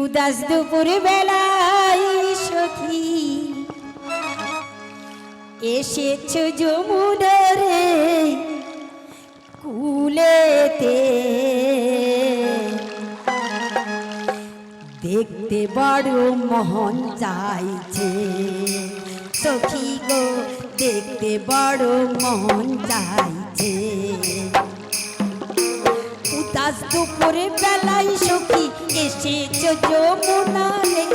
উদাস দুপুর বেলায় সখী এসেছ যমুনারে কুলেতে, দেখতে বড় মন চাইছে সখী গো, দেখতে বড় মন চাইছে। উদাস দুপুরে বেলায় সখী এসেছ যমুনারে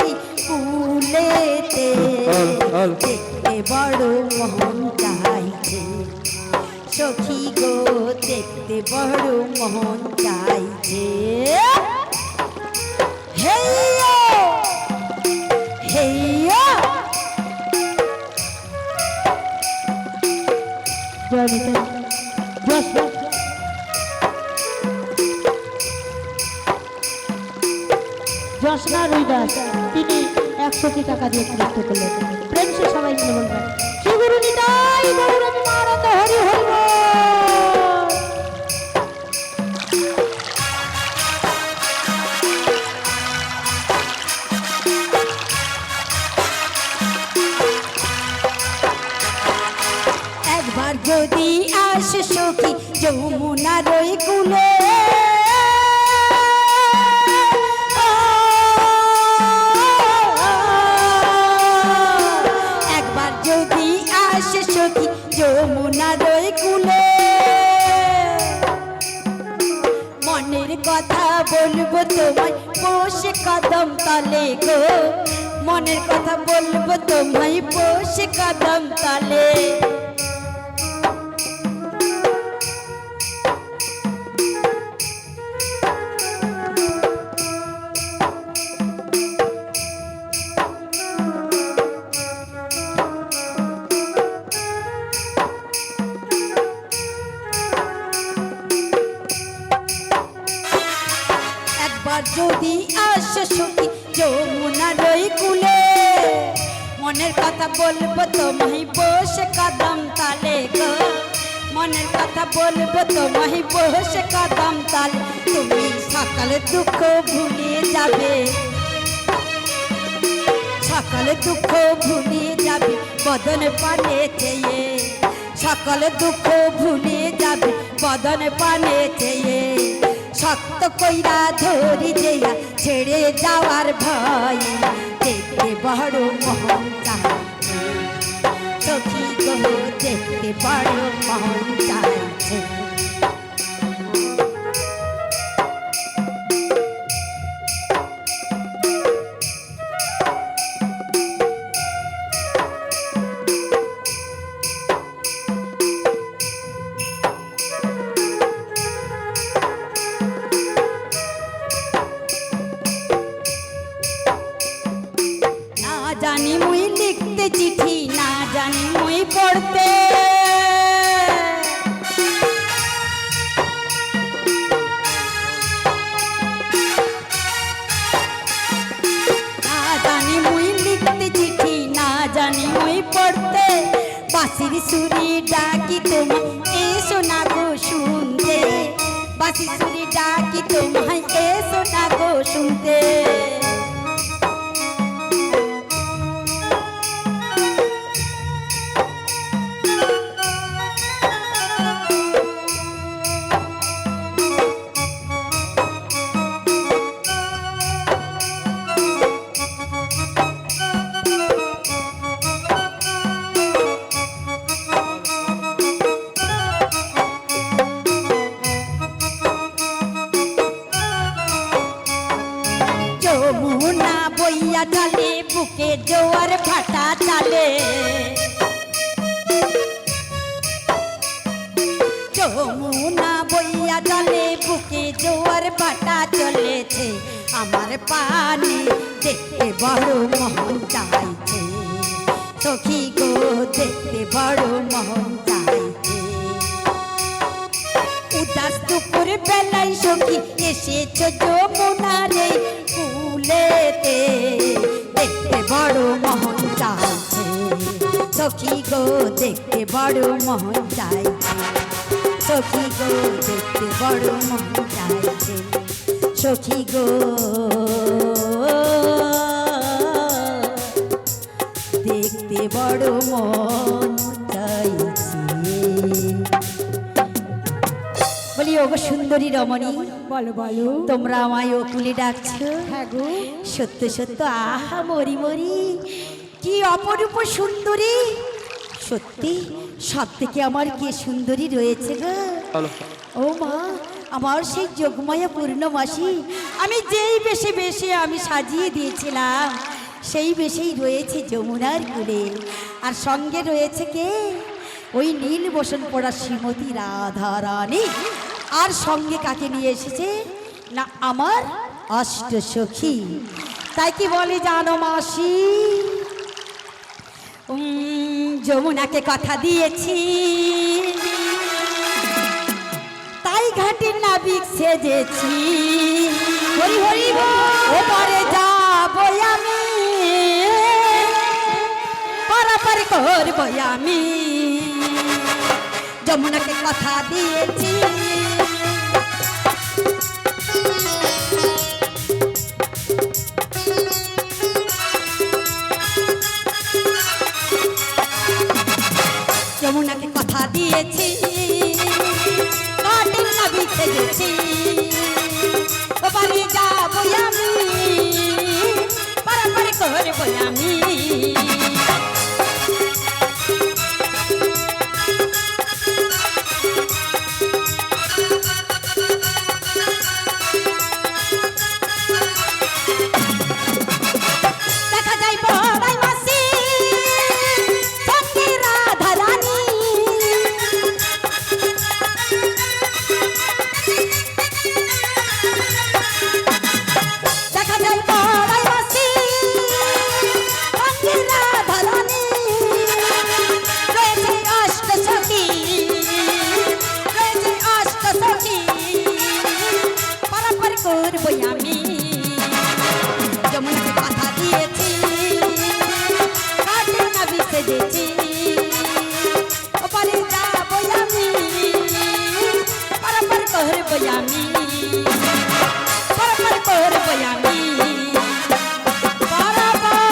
কুলেতে, দেখতে বড় মন চাইছে সখী গো, দেখতে বড় মন চাইছে। হেইয়া হেইয়া জশনা রুইদাস তিনি 100 টাকা দিয়ে নৃত্য করলেন। প্রেম সে সবাই মিলে বলবেন শ্রীগুরু নিতাই গৌরাঙ্গ মহারাজ হরি হরি বল। একবার যদি আসে সখী যমুনার ওই কুলে, একবার যদি আসে সখী যমুনার ওই কুলে, মনের কথা বলবো তোমায় বসে কদম তলে গো, মনের কথা বলবো তোমায় বসে কদম তলে। একবার যদি আসে সখী যমুনার ওই কুলে, মনের কথা বলবো তোমায় বসে কদম তালে গো, মনের কথা বলবো তোমায় বসে কদম তালে। তুমি সকালে দুঃখ ভুলিয়ে যাবে, সকালে দুঃখ ভুলিয়ে যাবে বদন পানে চেয়ে, সকালে দুঃখ ভুলিয়ে যাবে বদন পানে চেয়ে। শক্ত কইরা ধরি দেয়া ছেড়ে যাওয়ার ভয়, দেখতে বড় মন চাইছে সখী গো, দেখতে বড় মন চাইছে। জানি মুই লিখতে চিঠি, না জানি মুই পড়তে, না জানি মুই লিখতে চিঠি, না জানি মুই পড়তে। বাঁশির সুরি ডাকি তোমায় এসো না গো শুনতে, বাঁশির সুরি ডাকি তোমায় এসো না গো শুনতে। যমুনা বইয়া চলে বুকে জোয়ার ভাটা চলে, যমুনা বইয়া চলে বুকে জোয়ার ভাটা চলেছে। আমার পানি দেখতে বড় মন চাইছে সখী গো, দেখতে বড় মন চাইছে। উদাস দুপুর বেলায় সখী এসেছ যমুনারে কুলেতে, দেখতে বড় মন চাইছে সখী গো, দেখতে বড় মন চাইছে সখী গো, দেখতে বড় মন চাইছে সখী গো। বড় মন চাইছে। বলি ওগো সুন্দরী রমণী, বলো বলো। তোমরা আমায় ওকুলে ডাকছো? হ্যাঁ গো। সত্য সত্য আহা মরি মরি, কি অপরূপ সুন্দরী। সত্যি সব থেকে আমার কে সুন্দরী রয়েছে গো। ও মা, আমার সেই যোগমায়া পূর্ণমাসী, আমি যেই বেশে বেশে আমি সাজিয়ে দিয়েছিলাম সেই বেশেই রয়েছে যমুনার কূলে। আর সঙ্গে রয়েছে কে? ওই নীল বসন পড়া শ্রীমতী রাধারানী। আর সঙ্গে কাকে নিয়ে এসেছে? না আমার অষ্ট সখী। তাই কি বলে জানো মাসি? যমুনাকে কথা দিয়েছি, তাই ঘাটের নাবিক সেজেছি। হরি হরি ওপারে যাবো আমি, পারাপার করবো আমি। যমুনাকে কথা দিয়েছি, যমুনাকে কথা দিয়েছি, কাটিন নাবিক সেজেছি। ওপারে যাবো আমি, পারাপার করবো আমি। দেখা যায় বড়াই মাসি, সঙ্গে রাধারানী। দেখা যায় বড়াই মাসি, সঙ্গে রাধারানী। রয়েছে অষ্ট সখী, রয়েছে অষ্ট সখী, পারাপার করবো আমি। যমুনাকে কথা দিয়েছি, কাটিন নাবিক সেজেছি। ওপারে যাবো আমি, পারাপার করবো আমি, পারাপার করবো আমি, পারাপার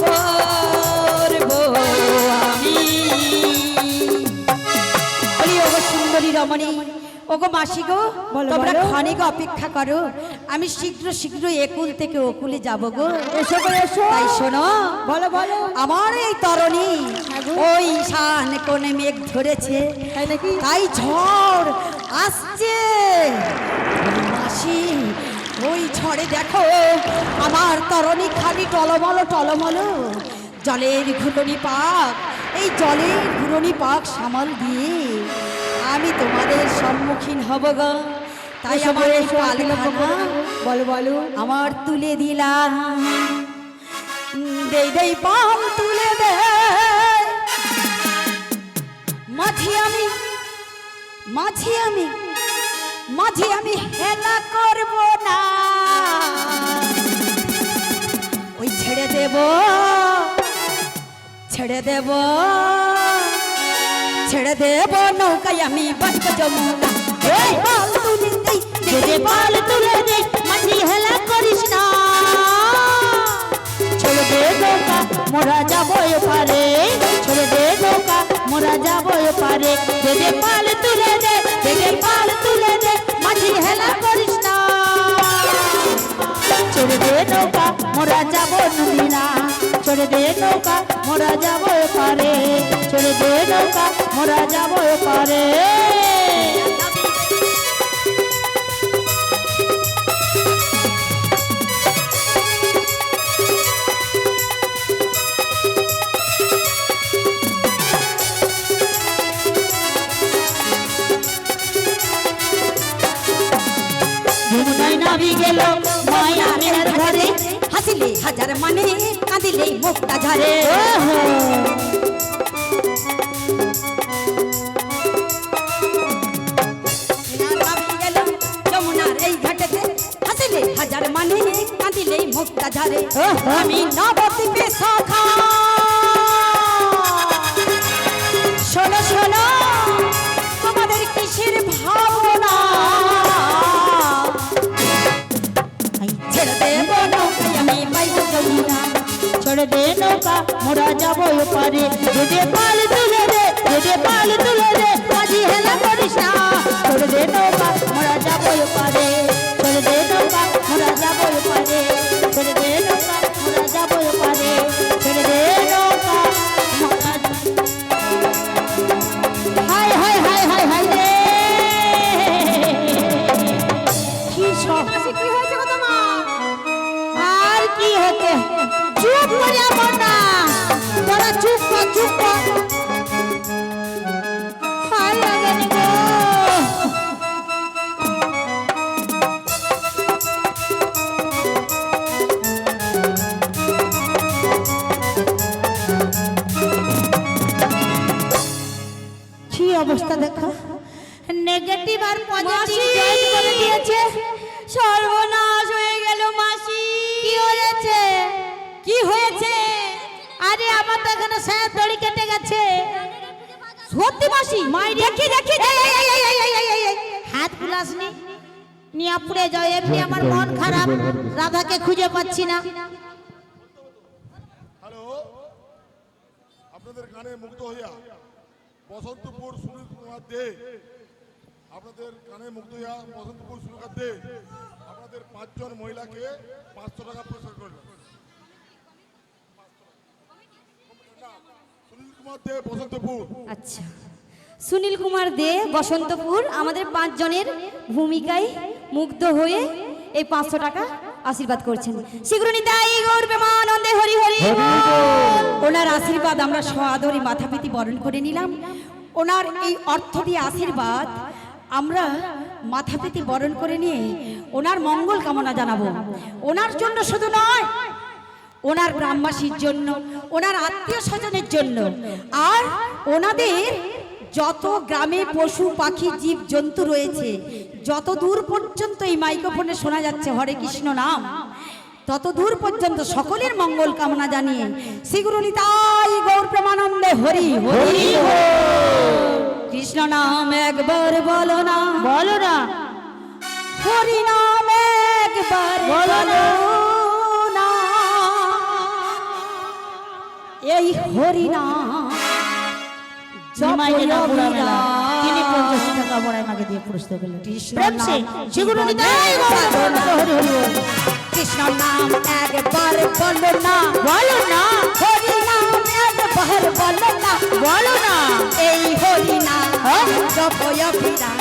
করবো আমি। বলি ওগো সুন্দরী রমণী, ওগো মাসি গো, বলো, তোমরা বলো। ক্ষণিক অপেক্ষা করো, আমি শীঘ্র শীঘ্র একুল থেকে ওকুলে যাব গো। এসো গো এসো। তাই শোনো, বলো বলো। আমার এই তরণী হ্যাঁ গো। ওই শান কোণে মেঘ ধরেছে, তাই নাকি? তাই ঝড় আসছে। ওই মাসি, ওই ঝড়ে দেখো আমার তরণী খালি টলমলো টলমলো। জলের ঘুরনি পাক, এই জলের ঘুরনি পাক সামাল দিয়ে আমি তোমাদের সম্মুখীন হব গো। তাই এসো গো, আমার এই এসো, পালখানা বলো বলো। আমার তুলে দিলাম, দেই দেই পাম তুলে দে। মাঝি আমি, মাঝি আমি, মাঝি আমি হেলা করব না। ওই ছেড়ে দেব, ছেড়ে দেব, ছেড়ে দেব নৌকায় আমি বাঁচব যমুনা। এই পাল তুলে দেই, দে পাল তুলে দেই, মাঝি হেলা করিস না। ছেড়ে দে নৌকা, মোরা যাবো এপারে। ছেড়ে দে নৌকা, মোরা যাবো এপারে। দে দে পাল তুলে দে, দে দে পাল তুলে দে, মাঝি হেলা করিস না। ছেড়ে দে নৌকা, মোরা যাবো নদীনা। ছেড়ে দে নৌকা, মোরা যাবো এপারে। ছেড়ে দে নৌকা, মোরা যাবো এপারে। যমুনায় নাবি গেল মায়া মেলার ঘরে। হাসিলে হাজার মানে, কাঁদিলে মুক্তা ঝরে। ওহো, নাবি গেল যমুনার এই ঘাটেতে, হাসিলে হাজার মানে, কাঁদিলে মুক্তা ঝরে। ওহো। আমি নবদ্বীপে সখা, শোনো শোনো তোমাদের কিসের ভাবনা। ছেড়ে দেব নৌকায় আমি পাইব যমুনা। ছেড়ে দে নৌকা মোরা যাবো ওপারে যদি পাল তুলে দে যদি পাল তুলে দে মাঝি হেলা করিস না ছেড়ে দে নৌকা মোরা যাবো ওপারে ছেড়ে দে নৌকা মোরা যাবো ওপারে ছেড়ে দে নৌকা মোরা যাবো ওপারে ছেড়ে দে নৌকা মোরা high high high high high রে কি সব কি হয়েছে গো তোমার? আর কি হচ্ছে চুপ করে আমার না তোরা চুপ কর চুপ কর হাই লাগানি গো কি অবস্থা দেখো নেগেটিভ আর পজিটিভ জয়েন করে দিয়েছে সর্বনাশ হয়ে গেল মাসি। কি হয়েছে কি হয়েছে? আরে আমার তো এখানে স্যার দড়ি কেটে গেছে সত্যি মাসি? দেখি দেখি হাত গুলাসনি নিয়ে পুড়ে যাও এমনি আমার মন খারাপ রাধাকে খুঁজে পাচ্ছি না হ্যালো, আপনাদের গানে মুগ্ধ হইয়া বসন্তপুর সুনীল কুমার দে, আপনাদের গানে মুগ্ধ হইয়া বসন্তপুর সুনীল কুমার দে আপনাদের 5 জন মহিলাকে 500 টাকা পুরস্কার করলেন। সুনীল কুমার দে বসন্তপুর। আচ্ছা, সুনীল কুমার দে বসন্তপুর আমাদের 5 জনের ভূমিকায় মুগ্ধ হয়ে এই 500 টাকা আশীর্বাদ করছেন। শীঘ্র নিতাই গৌর প্রেমানন্দে হরি হরি বল। ওনার আশীর্বাদ আমরা সআদরে মাথা পেতে বরণ করে নিলাম। ওনার এই অর্থ দিয়ে আশীর্বাদ আমরা মাথা পেতে বরণ করে নিয়ে ওনার মঙ্গল কামনা জানাবো। ওনার জন্য শুধু নয়, ওনার গ্রামবাসীর জন্য, ওনার আত্মীয় স্বজনের জন্য, আর ওনাদের যত গ্রামে পশু পাখি জীব জন্তু রয়েছে, যত দূর পর্যন্ত এই মাইক্রোফোনে শোনা যাচ্ছে হরে কৃষ্ণ নাম, তত দূর পর্যন্ত সকলের মঙ্গল কামনা জানিয়ে শ্রীগুরু নিতাই গৌর প্রেমানন্দে হরি হরি কৃষ্ণ নাম একবার বলো না, বলো না হরি নাম একবার বলো না, এই হরি নাম নিমাইকে না বুড়া মেলা তিনি 50 টাকা বড়াই মাকে দিয়ে পুরস্কার পেলেন প্রেম সে সেগুলো নিতাই গৌর হরি হরি বল কৃষ্ণ নাম একবার বলো না, বলো না হরি নাম একবার বলো না, বলো না এই হরি নাম জপয় বিরাম,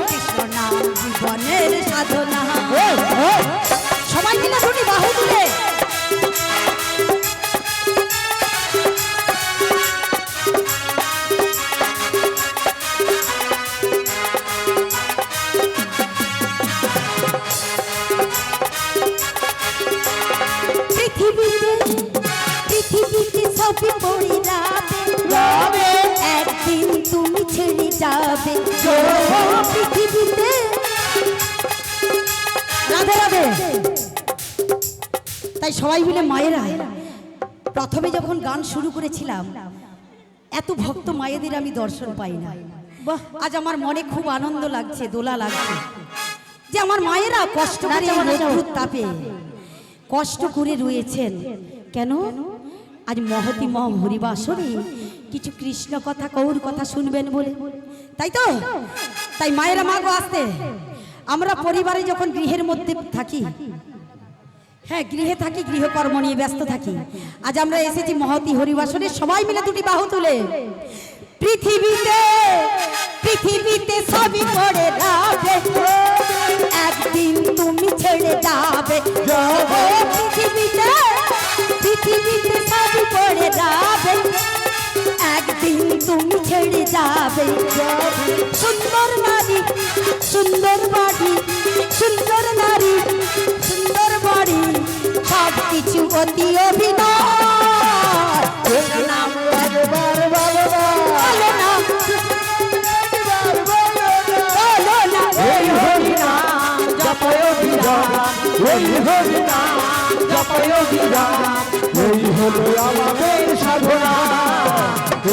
কৃষ্ণ নাম জীবনের সাধনা। সবাই মিলে শুনি বাহু তুলে পৃথিবীতে সবই পড়ে যাবে, একদিন তুমি ছেড়ে যাবে পৃথিবীতে। রাধে রাধে। তাই সবাই মিলে মায়েরা প্রথমে যখন গান শুরু করেছিলাম, এত ভক্ত মায়েদের আমি দর্শন পাই না। আজ আমার মনে খুব আনন্দ লাগছে, দোলা লাগছে যে আমার মায়েরা কষ্ট করে এই রোদ্দুর তাপে কষ্ট করে রয়েছেন। কেন? আজ মহতি মহ হরিবাসরে কিছু কৃষ্ণ কথা কৌর কথা শুনবেন বলে, তাই তো? তাই মায়েরা মাগো আসতে, আমরা পরিবারে যখন গৃহের মধ্যে থাকি, হ্যাঁ গৃহে থাকি, গৃহকর্ম নিয়ে ব্যস্ত থাকি, আজ আমরা এসেছি মহতি হরিবাসরে সবাই মিলে দুটি বাহু তুলে। পৃথিবীতে সবই পড়ে যাবে, একদিন তুমি ছেড়ে যাবে পৃথিবীতে সবই পড়ে যাবে, একদিন তুমি ছেড়ে যাবে। সুন্দর নারী, সুন্দর বাড়ি, সুন্দর নারী, সুন্দর বাড়ি, সব কিছু অতি অভিনয়। নাম একবার বলো না, বলো না, বলো না, এই হরি নাম জপয় বিরাম, এই হরি নাম জপয় বিরাম, এই হলো আমাদের সাধনা,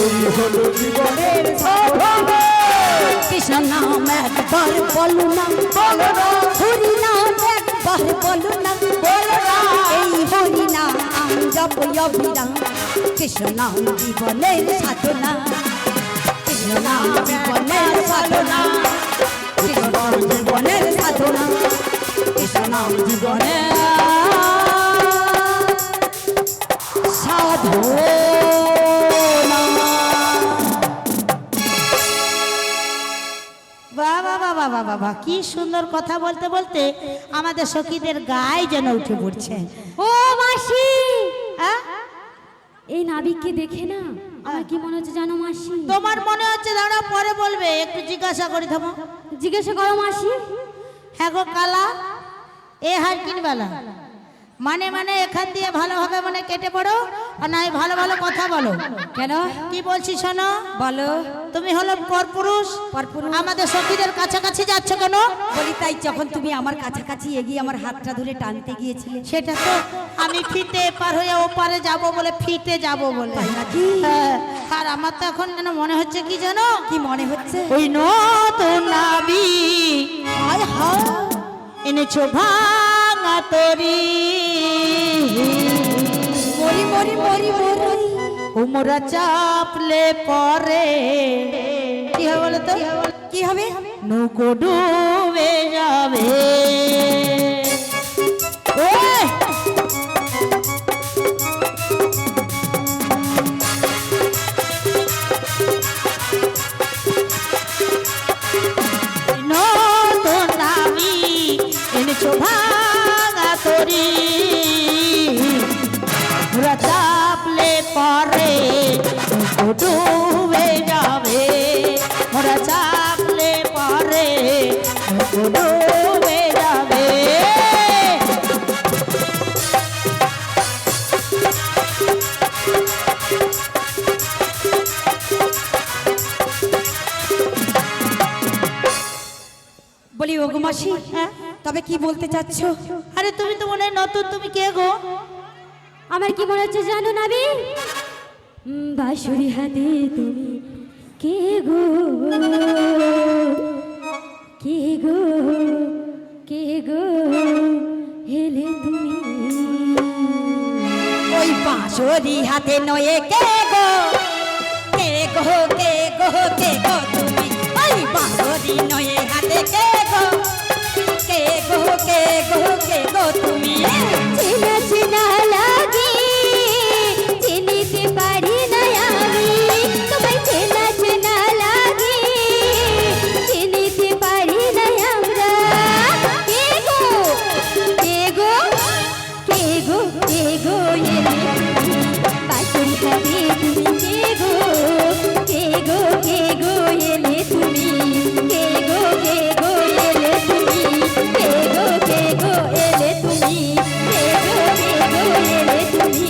এই হলো জীবনের সাধনা। কৃষ্ণ নাম একবার বলো না, বলো না, হরি নাম একবার বলো না, বলো না, এই হরি নাম যাবই অবিরাম কৃষ্ণ নাম জীবনের সাধনা কৃষ্ণ নাম জীবনের সাধনা কৃষ্ণ নাম জীবনের সাধনা কৃষ্ণ নাম জীবনের সাধনা। বাবা বাবা বাবা বাবা কি সুন্দর কথা বলতে বলতে আমাদের সখীদের গায়ে যেন উঠে পড়ছে। ও মাসি, হ্যাঁ? এই নাবিককে দেখে না আমার কি মনে হচ্ছে জানো মাসি? তোমার মনে হচ্ছে দাঁড়া পরে বলবে, একটু জিজ্ঞাসা করি থামো। জিজ্ঞাসা করো মাসি। হ্যাঁ গো কালা, এ হার কিনবালা মানে মানে এখান দিয়ে ভালোভাবে মানে কেটে পড়ো, আর নাই ভালো ভালো কথা বলো। কেন কি বলছি শোনো, বলো? তুমি হলো পরপুরুষ, আমাদের সখীদের কাছাকাছি যাচ্ছ কেন? বলি তাই যখন তুমি আমার কাছাকাছি এগিয়ে আমার হাতটা ধরে টানতে গিয়েছিলে সেটা তো আমি ফিতে পার হয়ে ওপারে যাব বলে, ফিতে যাব বলে। তাই নাকি? হ্যাঁ, আর আমার তো এখন যেন মনে হচ্ছে কি জানো, কি মনে হচ্ছে? ওই নতুন নাবি হায় হায় এনেছো ভাঙা তরি, মরি মরি মরি মরি উমরা চাপলে পরে কি হবে বলো তো? কি হবে? নৌকো ডুবে যাবে। ওই! নতুন নামি এনেছো ভাঙা তরি, ওরা চাপলে পরে নৌকো ডুবে যাবে, ওরা চাপলে পরে নৌকো ডুবে যাবে। বলি ওগো মাসি, তবে কি বলতে চাচ্ছ? আরে তুমি তো মনে হয় নতুন, তুমি কে গো? আমার কি মনে হচ্ছে জানো নাবি? বাঁশুরি হাতে তুমি কে গো, কে গো, কে গো হেলে তুমি? ওই বাঁশরি হাতে নয়ে কে গো, কে গো কে গো কে গো তুমি? ওই বাঁশরি নয়ে হাতে কে গো, কে গো কে গো কে গো তুমি? চেনা চেনা লাগে, চিনিতে পারি না আমি তোমায়, চেনা চেনা লাগে, চিনিতে পারি না আমরা। কে গো, কে গো, কে গো, কে গো এলে তুমি? বাঁশুরি হাতে তুমি কে গো, কে গো, কে গো এলে তুমি? কে গো, কে গো এলে তুমি? কে গো, কে গো এলে তুমি? কে গো, কে গো এলে তুমি?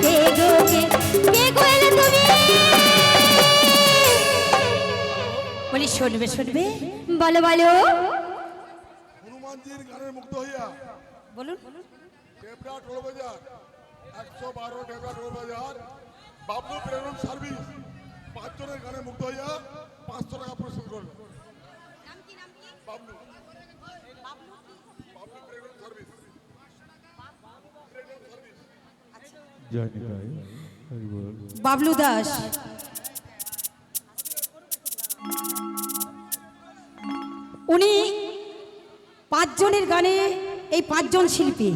কে গো, কে গো এলে তুমি? বলি শুনবে শুনবে? বলো বলো। হনুমানজির গানে মুগ্ধ হইয়া বলুন। টেবরা টোল বাজার 112 টেবরা টোল বাজার বাবলু প্রেরণ সার্ভিস 5 জনের গানে মুগ্ধ হইয়া 500 টাকা পুরস্কার করবে। বাবলু বাবলু প্রেরণ সার্ভিস। বাবলু দাস, উনি 5 জনের গানে, এই 5 জন শিল্পী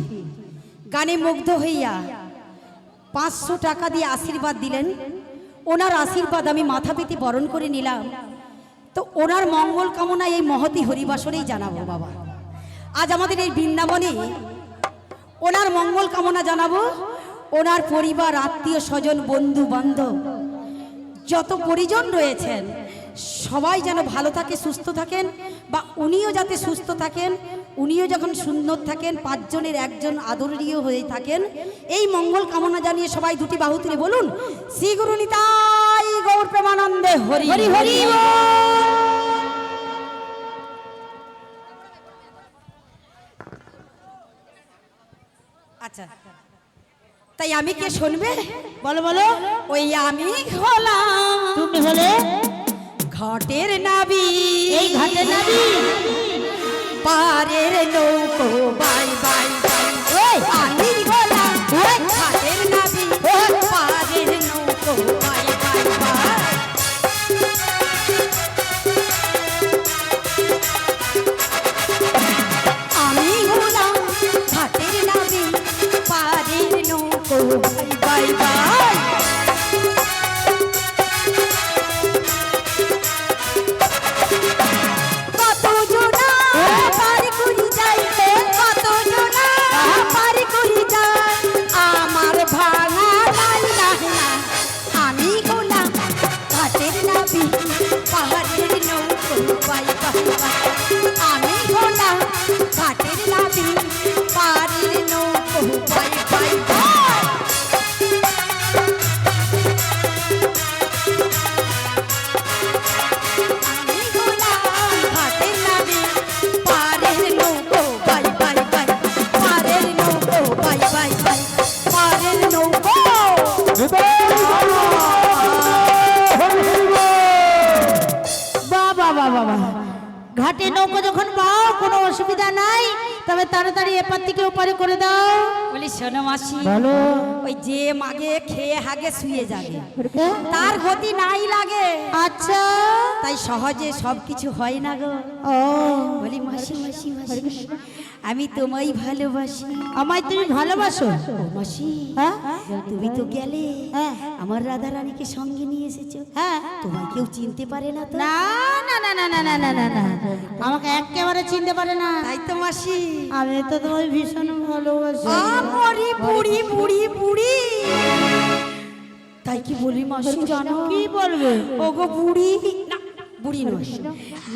গানে মুগ্ধ হইয়া 500 টাকা দিয়ে আশীর্বাদ দিলেন। ওনার আশীর্বাদ আমি মাথা পেতে বরণ করে নিলাম। তো ওনার মঙ্গল কামনা এই মহতি হরিবাসরেই জানাবো বাবা। আজ আমাদের এই বৃন্দাবনে ওনার মঙ্গল কামনা জানাবো। ওনার পরিবার, আত্মীয় স্বজন, বন্ধু বান্ধব যত পরিজন রয়েছেন সবাই যেন ভালো থাকে, সুস্থ থাকেন, বা উনিও যাতে সুস্থ থাকেন, উনিও যখন সুন্দর থাকেন, 5 জনের একজন আদরণীয় হয়ে থাকেন, এই মঙ্গল কামনা জানিয়ে সবাই দুটি বাহু তুলে বলুন শ্রী গুরু নিতাই গৌর প্রেমানন্দে হরি হরি হরি। আচ্ছা, তাই আমি কে শুনবে? বলো বলো। ওই আমি হলাম তুমি হলে ঘাটের নাবি, এই ঘাটের নাবি, পারের নৌকো বাই বাই বাই। ওই আমি হলাম ঘাটের নাবি, অসুবিধা নাই, তবে তাড়াতাড়ি এপার থেকে ওপারে করে দাও। বলি শোনো মাসি, বলো। ওই যে মাগে খেয়ে হাগে শুয়ে যাবে তার গতি নাই লাগে, আচ্ছা, তাই সহজে সবকিছু হয় না গো। ও বলি মাসি মাসি মাসি, আমি তোমায় ভালোবাসি। আমায় তুমি ভালোবাসো? ও মাসি, হ্যাঁ তুমি তো গেলে, হ্যাঁ আমার রাধা রানীকে সঙ্গে নিয়ে এসেছো, হ্যাঁ। তোমায় কেউ চিনতে পারে না তো? না না না না না না না না না, আমাকে একেবারে চিনতে পারে না। তাই তো মাসি, আমি তো তোমায় ভীষণ ভালোবাসি। আমরি বুড়ি বুড়ি বুড়ি, তাই কি বলি মাসি জানো? কি বলবে? ওগো বুড়ি না, বুড়ি নয়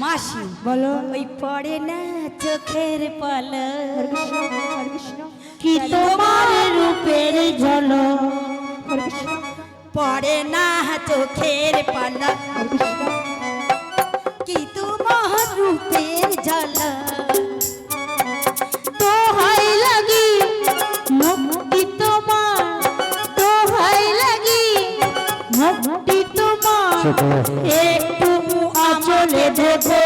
মাসি, বলো। ওই পড়ে না চোখের পলক, কি তোমার রূপের ঝলক, পড়ে না চোখের পলক, কি তোমার রূপের ঝলক, দোহাই লাগি মুক্তি তোমার, দোহাই লাগি মুক্তি তোমার, একটু আঁচলে দেখো,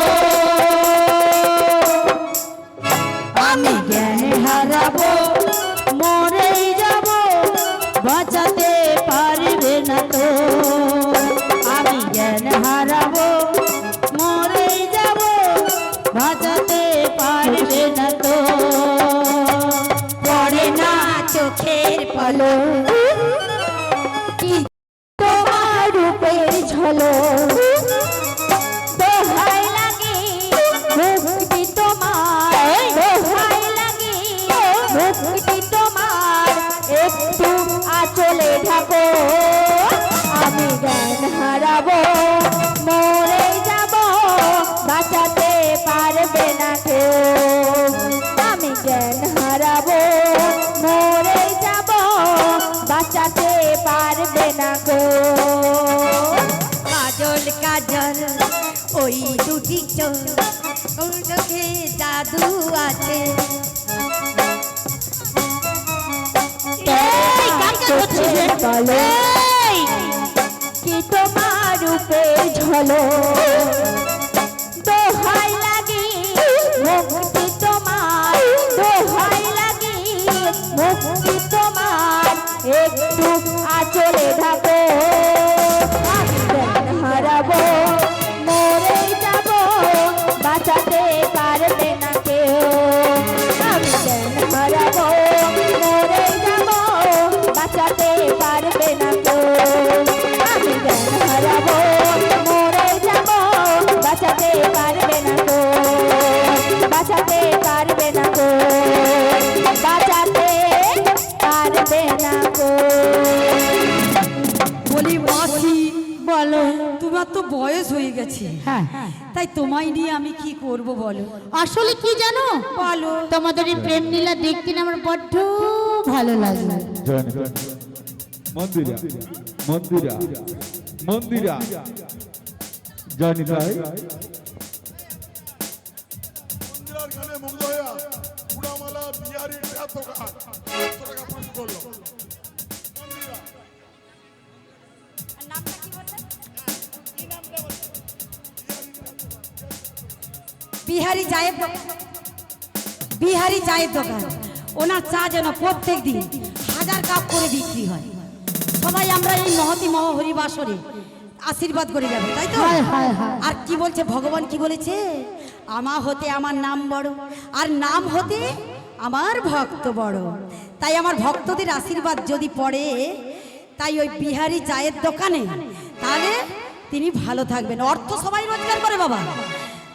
আমি জ্ঞান হারাবো, মরেই যাব, বাঁচাতে পারবে না তো, আমি জ্ঞান হারাবো, মরেই যাব, বাঁচাতে পারবে না তো, পড়ে না চোখের পলক, কি তোমার রূপের ঝলক, দোহাই লাগে মুক্তি তোমার, দোহাই লাগে মুক্তি তোমার, একটু আঁচলে ঢাকো, আমি জ্ঞান হারাবো, মরে যাব, বাঁচাতে পারবে না কেউ, আমি জ্ঞান হারাবো, মরে যাব, বাঁচাতে পারবে না কেউ। কাজল কাজল ওই দুটি চোখে জাদু আছে, এই, কাকে করছিস? এই, কি তোমার রূপের ঝলক, দোহাই লাগি মুক্তি তোমার, দোহাই লাগি মুক্তি তোমার, একটু আঁচলে ঢাকো, আমি জ্ঞান হারাবো, মরে যাব, বাঁচাতে পারবে না কেউ, আমি জ্ঞান হারাবো, মরে যাব, বাঁচাতে পারবে না কেউ, আমি জ্ঞান হারাবো, মরে যাব, বাঁচাতে পারবে না কেউ, বাঁচাতে পারবে না কেউ, বাঁচাতে পারবে না কেউ। বলি মাসি, বলো। তোমার তো বয়স হয়ে গেছে, হ্যাঁ, তাই তোমায় নিয়ে আমি কি করব বলো? আসলে কি জানো, বলো। তোমাদের এই প্রেম লীলা দেখতে না আমার বড্ড ভালো লাগে। মন্দিরা মন্দিরা মন্দিরা জানি তাই মন্দিরার গানে মুগ্ধ হইয়া পুরামালা বিহারি এত টাকা পুরস্কার করলো। মন্দিরা বিহারি চায়ের দোকান, বিহারি চায়ের দোকান, ওনার চা যেন প্রত্যেক দিন 1000 কাপ করে বিক্রি হয়। সবাই আমরা এই মহতি মহহরি বাসরে আশীর্বাদ করে যাবে, তাই তো? হায়, হায়, হায়। আর কি বলছে ভগবান, কি বলেছে? আমা হতে আমার নাম বড়, আর নাম হতে আমার ভক্ত বড়। তাই আমার ভক্তদের আশীর্বাদ যদি পড়ে, তাই ওই বিহারি চায়ের দোকানে, তাহলে তিনি ভালো থাকবেন। অর্থ সবাই রোজগার করে বাবা,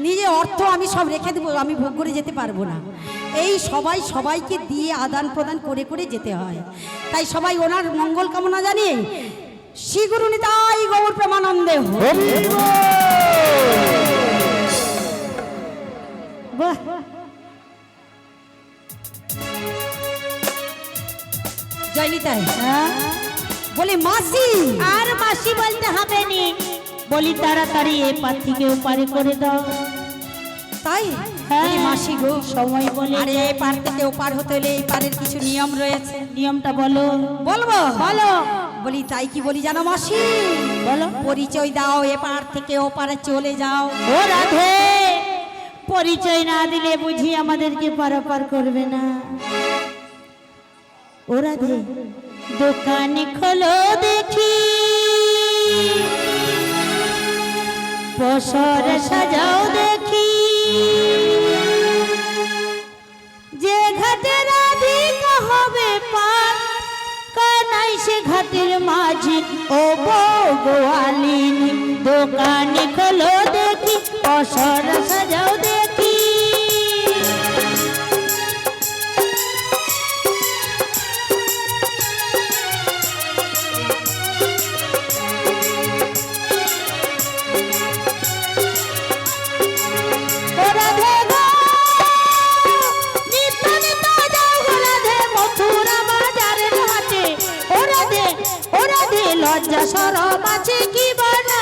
নিজে অর্থ আমি সব রেখে দেবো, আমি ভোগ করে যেতে পারবো না। এই সবাই সবাইকে দিয়ে আদান প্রদান করে করে যেতে হয়। তাই সবাই ওনার মঙ্গল কামনা জানিয়ে শ্রী গুরু নিতাই গৌর প্রেমানন্দে বাহ, জয় নিতাই। হ্যাঁ? বলি মাসি, আর মাসি বলতে হবে নি, বলি তাড়াতাড়ি এপার থেকে ওপারে করে দাও। তাই? হ্যাঁ। বলি মাসি গো, সময় বলে আরে এই পার থেকে ওপার হতে হলে এই পারের কিছু নিয়ম রয়েছে। নিয়মটা বলো। বলবো? বলো। বলি তাই কি বলি জানো মাসি? বলো। পরিচয় দাও, এপার থেকে ওপারে চলে যাও। ও রাধে, পরিচয় না দিলে বুঝি আমাদেরকে পারাপার করবে না। ওরা দে দোকান খোলো দেখি, বসর সাজাও দেখি, যে ঘাটে রাধিকা হবে পার, কানাই সে ঘাটের মাঝি ও গোয়ালিনী। দোকান খোলো দেখি, বসর সাজাও দেখি, লজ্জা সরম আছে কি বানা।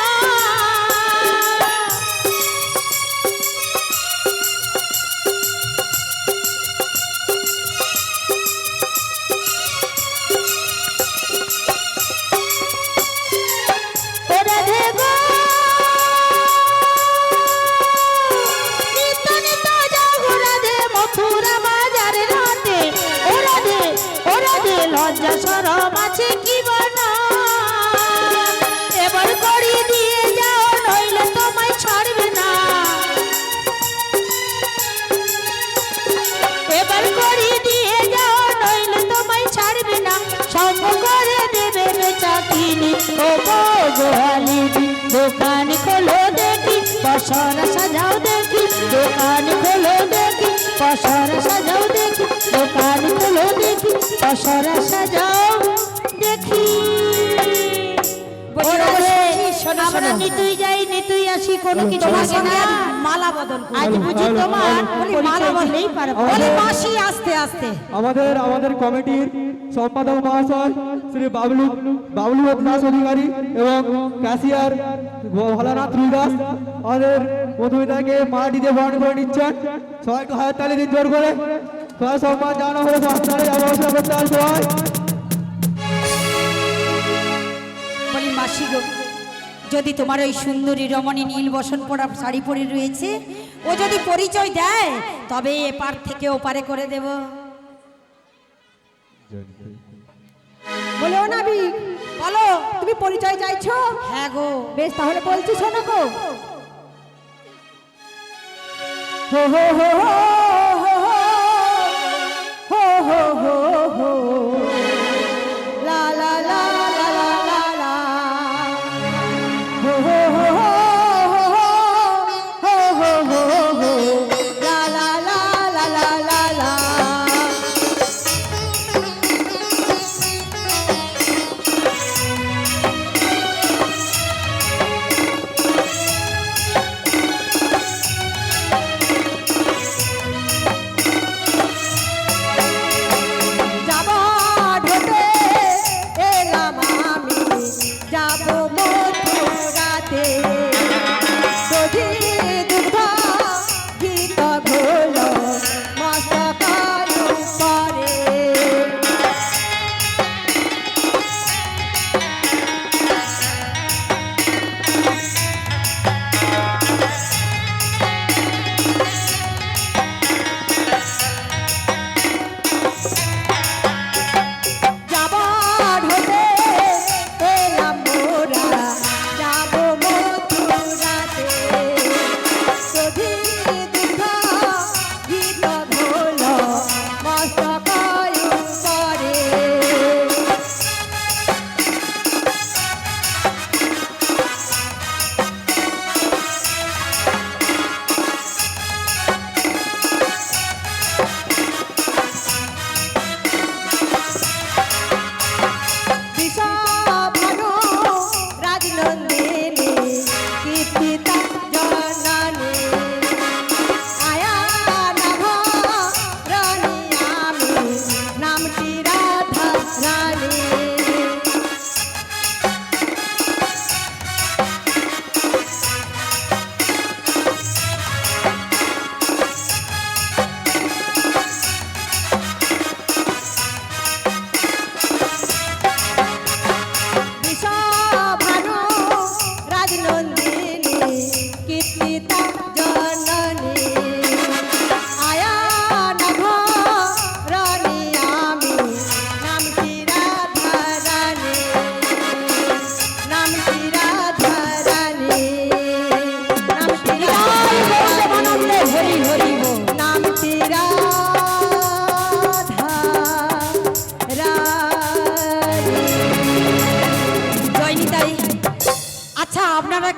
লজ্জা সরম আছে কি বানা। এবার করি দিয়ে যাও নইলে তোমায় ছাড়বে না, এবার করি দিয়ে যাও নইলে তোমায় ছাড়বে না। সঙ্গ করে দেবে বেচা কিনি ও গোয়ালিনী। দোকান খোলো দেখি, বসর সাজাও দেখি, দোকান খোলো দেখি, বসর সাজাও দেখি, দোকান খোলো দেখি, বসর সাজাও দেখি। আমরা নিতুই যাই নিতুই আসি, কোনো কিছু লাগে না। মালা বদল আজ বুঝি তোমার মালা বদলেই পারবো। মাসি আস্তে আস্তে আমাদের কমিটির সম্পাদক মহাশয় শ্রী বাবলু দাস অধিকারী এবং ক্যাশিয়ার ভোলানাথ রুই দাস আমাদের মধুমিতাকে মাটি দিয়ে বরণ করে নিচ্ছেন। সবাইকে হাতের তালি দিন জোর করে, সবাই সম্মান জানানো হলে অবসর করতে আর সবাই। বলি মাসি গো, যদি তোমার ওই সুন্দরী রমণী নীল বসন পরা শাড়ি পরে রয়েছে, ও যদি পরিচয় দেয় তবে এপার থেকে ওপারে করে দেব। বলো নাবিক, বলো। তুমি পরিচয় চাইছো? হ্যাঁ গো। বেশ, তাহলে বলছি শোনো গো। হো হো হো হো হো হো হো, লা লা লা লা লা লা লা, হো হো হো হো হো হো হো, লা লা লা লা লা লা লা।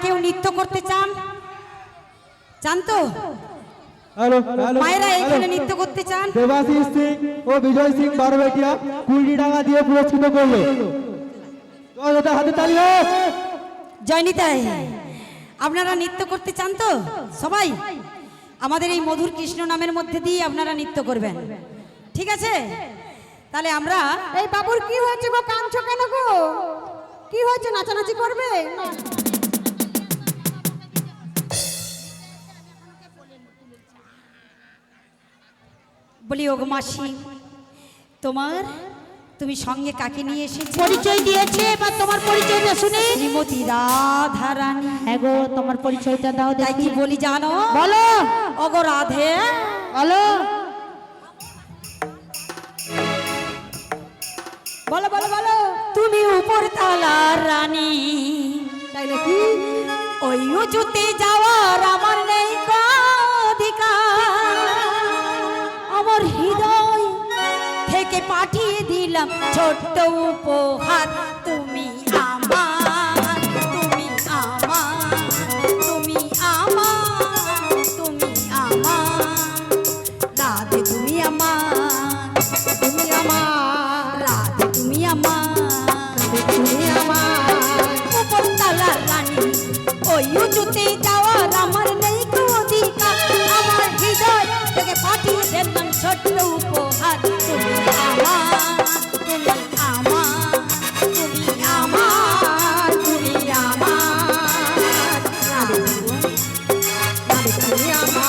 কেউ নৃত্য করতে চান? চান তো? হ্যালো হ্যালো মায়েরা এখানে নৃত্য করতে চান? দেবাশিস সিং ও বিজয় সিং বারবেটিয়া 20 টাকা দিয়ে পুরস্কৃত করলো। তো হাতে তালি হোক। জয়নিতাই, আপনারা নৃত্য করতে চান তো? সবাই আমাদের এই মধুর কৃষ্ণ নামের মধ্যে দিয়ে আপনারা নৃত্য করবেন, ঠিক আছে? তাহলে আমরা এই বাবুর কি হয়েছে গো, কাঁদছো কেন গো? কি হয়েছে, নাচানাচি করবে? বলি ওগো মাসি, তুমি সঙ্গে কাকে নিয়ে এসেছো? পরিচয় দিয়েছে, এবার তোমার পরিচয়টা শুনে। শ্রীমতী রাধা রানী। হ্যাঁ গো, তোমার পরিচয়টা দাও তাই দেখি। কি বলি জানো? বলো ওগো রাধে, বলো বলো বলো বলো। তুমি উপর তালার রানী, তাই নাকি? ওই উঁচুতে যাওয়ার আমার নেই কো অধিকার। আমার হৃদয় থেকে পাঠিয়ে দিলাম ছোট্ট উপহার। তুমি আমার, তুমি আমার, তুমি আমার, তুমি আমার রাধে, তুমি আমার, তুমি আমার রাধে, তুমি আমার, তুমি আমার উপর তালার রানী, ওই উঁচুতে যাওয়ার আমার নেই কো অধিকার। আমার হৃদয় থেকে পাঠিয়ে দিলাম ছোট্ট উপহার। তুমি আমার, তুমি আমার, তুমি আমার, তুমি আমার রাধে, তুমি আমার।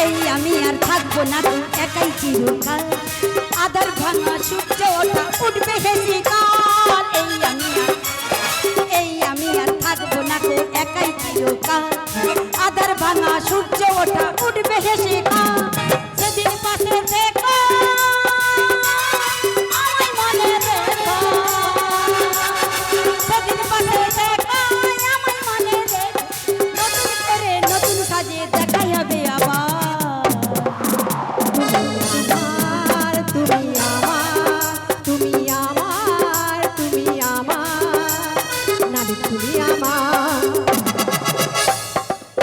এই আমি আর থাকবো না একাই চিরকাল। আধার ভাঙা সূর্য ওঠা উঠবে হেসে কাল। এই আমি আর থাকবো না একাই চিরকাল। আধার ভাঙা সূর্য ওঠা উঠবে হেসে কাল। সেদিন পাশে দেখো আমায় মনে রেখো, সেদিন পাশে দেখো আমায় মনে রেখো। নতুন করে নতুন সাজে দেখাই হবে আবার। তুমি আমার, তুমি আমার, তুমি আমার নাবিক, তুমি আমার।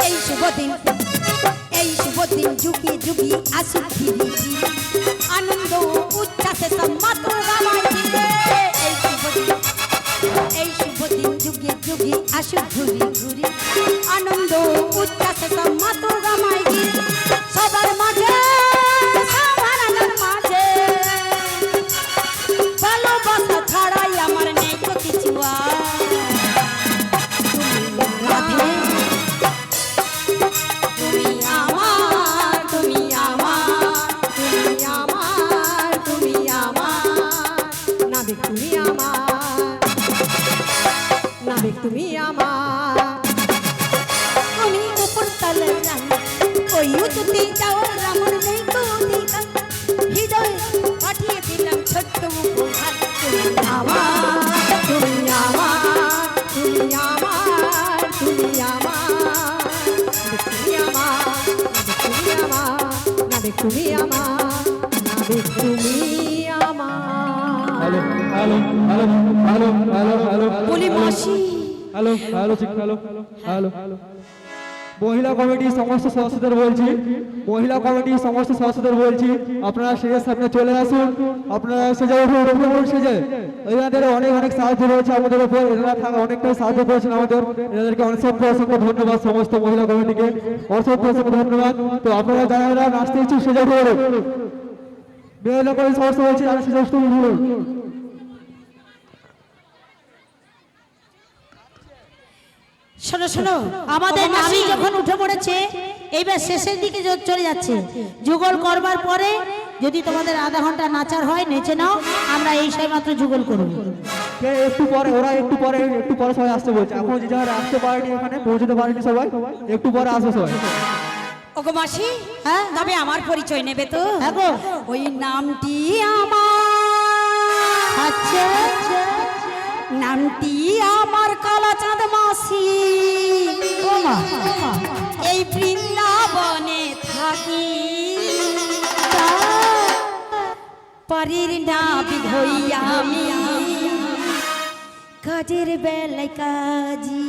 এই শুভ দিন যুগে যুগে আসুক ফিরি ফিরি, আনন্দ উচ্ছ্বাসে সম্মাতুর গামাই দিবে। এই শুভ দিন যুগে যুগে আসুক ঘুরি ঘুরি, আনন্দ উচ্ছ্বাসে সম্মাতুর গামাই দিবে। সবার মাঝে সবার মাঝে ভালোবাসা ছাড়াই আমার নেই তো কিছু আর। রাধে, তুমি আমার, তুমি আমার, তুমি আমার, তুমি আমার নাবিক, তুমি আমার নাবিক, তুমি আমার। তুমি উপর তলার রানী, ওই উঁচুতে যাওয়ার আমার নেই তো অধিকার। হৃদয় পাঠিয়ে দিলাম ছোট্ট উপহার। তুমি আমার, তুমি আমার, তুমি আমার, তুমি আমার তুমি আমার, তুমি আমার নাবিক, তুমি আমার নাবিক, তুমি আমার। Hello hello hello hello hello hello বলি মাসি, hello hello hello hello hello মহিলা কমিটির সমস্ত সদস্যদের বলছি, মহিলা কমিটির সমস্ত সদস্যদের বলছি, আপনারা স্টেজের সামনে চলে আসুন। আপনারা সেজে উঠুন, সেজে এনাদের অনেক অনেক সাহায্য রয়েছে আমাদের উপর। এনারা থাকা অনেকটাই সাহায্য করেছেন আমাদের। এনাদেরকে অসংখ্য অসংখ্য ধন্যবাদ, সমস্ত মহিলা কমিটিকে অসংখ্য অসংখ্য ধন্যবাদ। তো আপনারা যারা নাচতে ইচ্ছুক সেজে উঠুন। মহিলা কমিটির সমস্ত বলছি, যারা সেজে উঠুন। শোনো শোনো, আমাদের ও নামি মাসি, যখন উঠে পড়েছে, এইবার শেষের দিকে চলে যাচ্ছে। যুগল করবার পরে যদি তোমাদের আধা ঘন্টা নাচার হয় নেচে নাও, আমরা এই সময় মাত্র যুগল করব। একটু পরে ওরা একটু পরে সবাই আসতে বলছে। এখন যে যারা আসতে পারেনি, এখানে পৌঁছতে পারেনি সবাই, একটু পরে আসবে সবাই। ওগো মাসি, হ্যাঁ? তবে আমার পরিচয় নেবে তো? হ্যাঁ গো। ওই নামটি আমার, আচ্ছা নামটি আমার কালাচাঁদ মাসি। ও মা, ও মা। এই বৃন্দাবনে থাকি, পারির না বিধইয়া আমি কাজের বেলায় কাজি।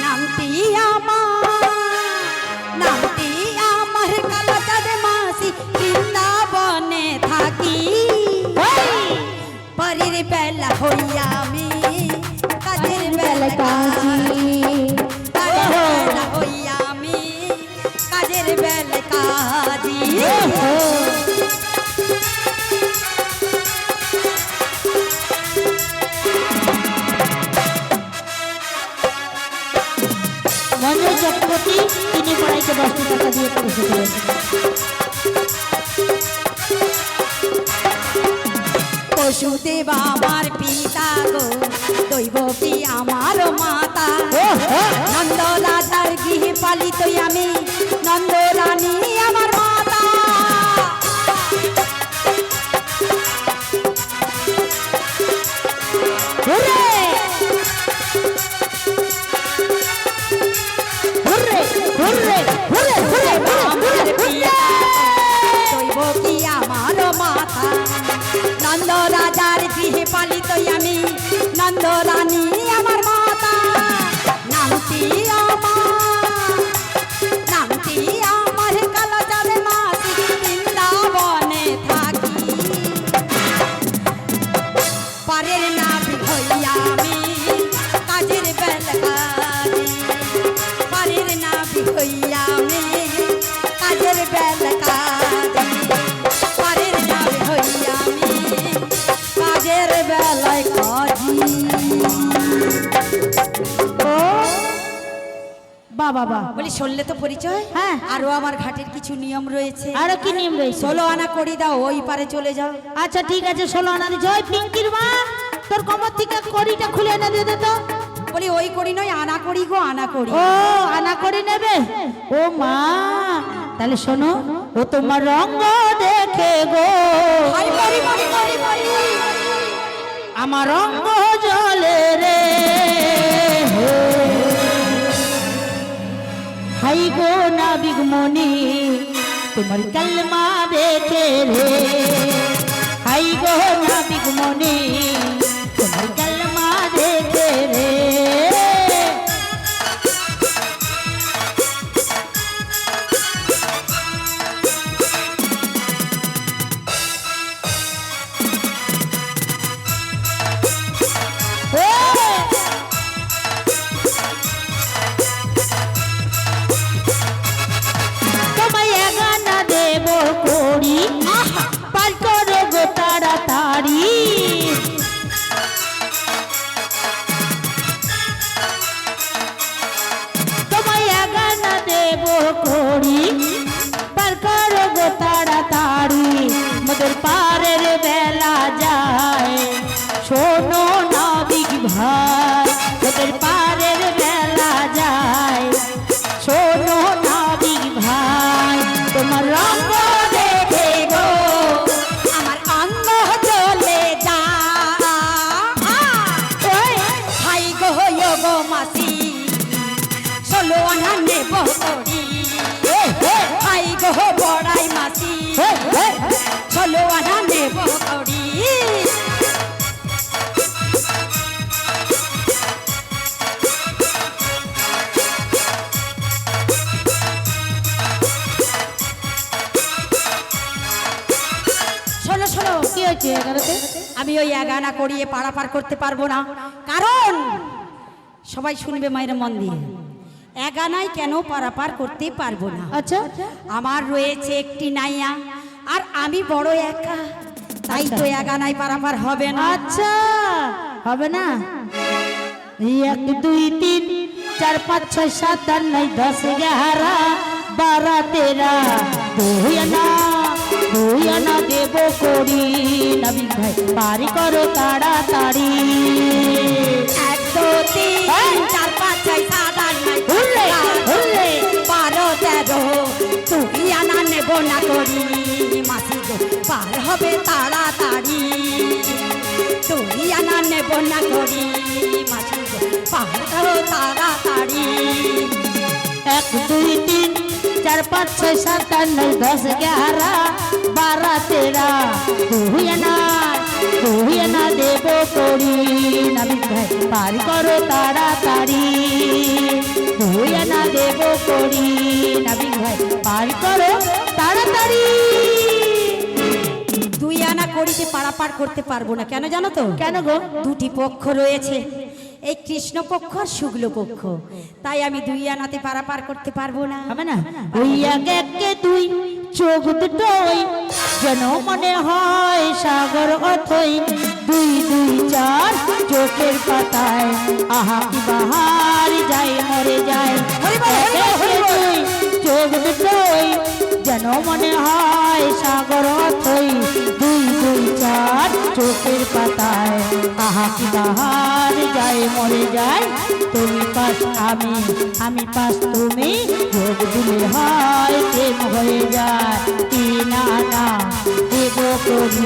নামটি আমার কালাচাঁদ মাসি, বৃন্দাবনে থাকি, পারির বেলা হইয়া আমি কাজের বেলায় কাজি। কাজের বেলা হইয়া আমি কাজের বেলায় কাজি। মঞ্জুর চক্রবর্তী তিনি পড়াইকে 10টি টাকা দিয়ে পৌঁছে দিলেন। পশুদেব আমার পিতা গো, দৈবকী আমার মাতা। নন্দ রাজার গৃহে পালিত আমি, নন্দ রানী আমার মাতা। Hurray! Hurray, hurray, hurray, hurray, আমার পিতা দৈবকী আমার মাতা। নন্দ রাজার গৃহে পালিত আমি, নন্দ রানী আমার মাতা। নামটি আমার কালাচাঁদ মাসি, বৃন্দাবনে থাকি, পারের না হইয়া আমি কাজের বেলা কাজি। পারের না হইয়া আমি কাজের বেলা কাজি। পারের না হইয়া আমি কাজের বেলায় কাজি। বাবা বলি শুনলে তো পরিচয়? হ্যাঁ। আরো আমার ঘাটের কিছু নিয়ম রয়েছে। আরো কি নিয়ম রয়েছে? 16 আনা করি দাও, ওই পারে চলে যাও। আচ্ছা ঠিক আছে, 16 আনা জয় পিঙ্কির মা, তোর কমর থেকে কড়িটা খুলে এনে দে তো। বলি ওই করি নয়, আনা করি গো, আনা করি। ও আনা করে নেবে? ও মা, তাহলে শোনো, ও তোমার রঙ্গ দেখে গো হাই বলি বলি বলি বলি। আমার রঙ্গ জলে রে, হাই গো নাবিক মনি তোমার কলমা দেখে রে, হাই গো নাবিক মনি তোমার কলমা দেখে রে। তোমায় গানা দেব করি, পার করো গো তাড়াতাড়ি। তোমায় গানা দেব করি, পার করো গো তাড়াতাড়ি। মোদের পারের বেলা যায়, শোনো নাবিক ভাই, মোদের পারের বেলা যায়, শোনো নাবিক ভাই। তোমার রঙ্গ দেখে গো আমার অঙ্গ চলে যা। হাই গো গো মাসি, 16 আনা নেব করি। হাই গো বড়াই মাসি, 16 আনা নেব করি। শোনো শোনো, কি হয়েছে এগারোতে? আমি ওই 11 আনা করিয়ে পারাপার করতে পারবো না, কারণ সবাই শুনবে মায়ের মন দিয়ে। 11 আনায় কেন পারাপার করতে পারবো না? আচ্ছা আমার রয়েছে একটি নাইয়া, আর আমি বড় একা, তাই তো 11 আনায় পারাপার হবে না। আচ্ছা হবে না। 1 2 3 4 5 6 7 8 9 10 11 বারা তেরা দুই আনা দেব করি নবীন ভাই পারি করো তাড়াতাড়ি 1 2 3 4 5 6 7 8 9 হুল্লে হুল্লে 12 13 তুই আনা নেব না করি মাসি গো পার হবে তাড়াতাড়ি তুই আনা নেব না করি মাসি গো পার হবে তাড়াতাড়ি 1 2 3 4 5 6 7 8 9 10 11 12 13 দুই আনা দেব করি নবীন ভাই পারি করো তাড়াতাড়ি দুই আনা দেব করি নবীন ভাই পারি করো তাড়াতাড়ি দুই আনা করিতে পারাপার করতে পারবো না কেন জানো তো কেন গো দুটি পক্ষ রয়েছে এই কৃষ্ণ পক্ষ আর শুক্ল পক্ষ তাই আমি দুই আনাতে পারাপার করতে পারবো না হবে না ওই একে দুই চোখ দুটোই যেন মনে হয় সাগর অথই 2 2 4 চোখের পাতায় আহা কি বাহার যায় মরে যায় একে দুই চোখ দুটোই যেন মনে হয় সাগর অথই 2 2 4 চোখের পাতায় আহা কি বাহার যায় মরে যায় তুমি পাশ আমি পাশ তুমি যোগ দিলে হয় প্রেম হয়ে যায় 3 আনা দেব করি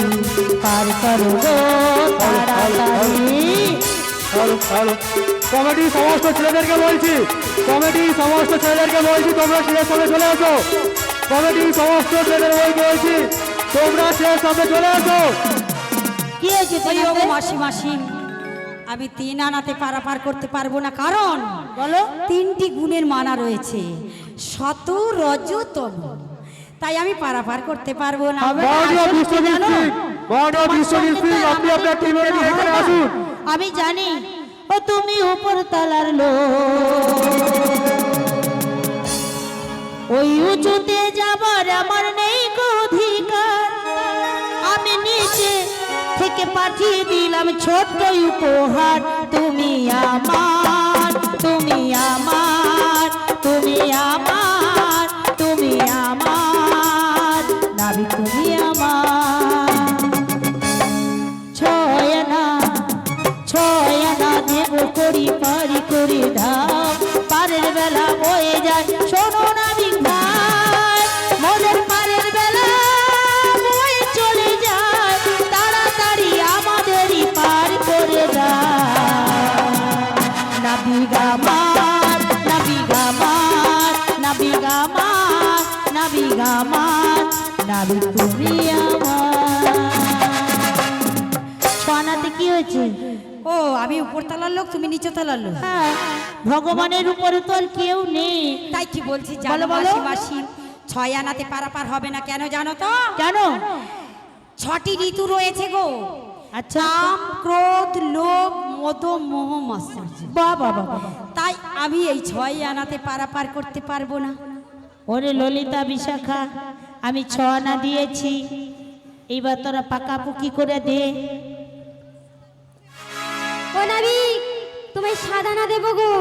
পার করো গো তাড়াতাড়ি কমিটির সমস্ত ছেলেদেরকে বলছি তোমরা ছেলের সামনে চলে আসো কমিটির সমস্ত ছেলেদের বলছি তোমরা ছেলের সামনে চলে আসো কি হয়েছে ওই ও তোমাদের? মাসি মাসি আমি 3 আনাতে পারাপার করতে পারবো না কারণ বলো 3টি গুণের মানা রয়েছে শত রজ তম তাই আমি পারাপার করতে পারবো না হবে না, মাননীয় আসল কি বিশ্বজিৎ জানো? সিং, মাননীয় বিশ্বজিৎ সিং, আপনি আপনার টিমকে নিয়ে এখানে আসুন। আমি জানি ও তুমি উপর তলার লোক ওই উঁচুতে যাবার আমার নেই কো অধিকার আমি নিচে থেকে পাঠিয়ে দিলাম ছোট্ট উপহার তুমি আমার তুমি আমার তুমি আমার তুমি আমার নাবি তুমি আমার ছয় আনা দেব করি পারি করে ধাম পারের বেলা বয়ে যায় শোনো না ভাই মোদের পারের বেলা বয়ে চলে যায় তাড়াতাড়ি আমাদেরই পার করে যায় নাবিগা মার নাবিগা মার নাবিগা মার নাবিগা মার নাবি তুমি আমার ছনাতে কি হয়েছে ও আমি উপর তলার লোক তুমি নিচে তলার লোক হ্যাঁ, ভগবানের উপরে তো আর কেউ নেই তাই কি বলছি বলো, জানো বলো। মাসি মাসি 6 আনাতে পারাপার হবে না কেন জানো তো কেন 6টি ঋতু রয়েছে গো আচ্ছা কাম ক্রোধ লোভ মদ মোহ মাৎসর্য বাবা বাবা তাই আমি এই 6 আনাতে পারাপার করতে পারবো না ওরে ললিতা বিশাখা আমি 6 আনা দিয়েছি এইবার তোরা পাকাপুকি করে দে ও নাবিক তোমায় 7 আনা দেবো গো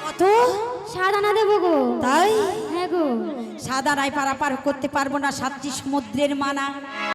কত 7 আনা দেবো গো তাই হ্যাঁ গো সাদা রায় পারাপার করতে পারবো না 7টি সমুদ্রের মানা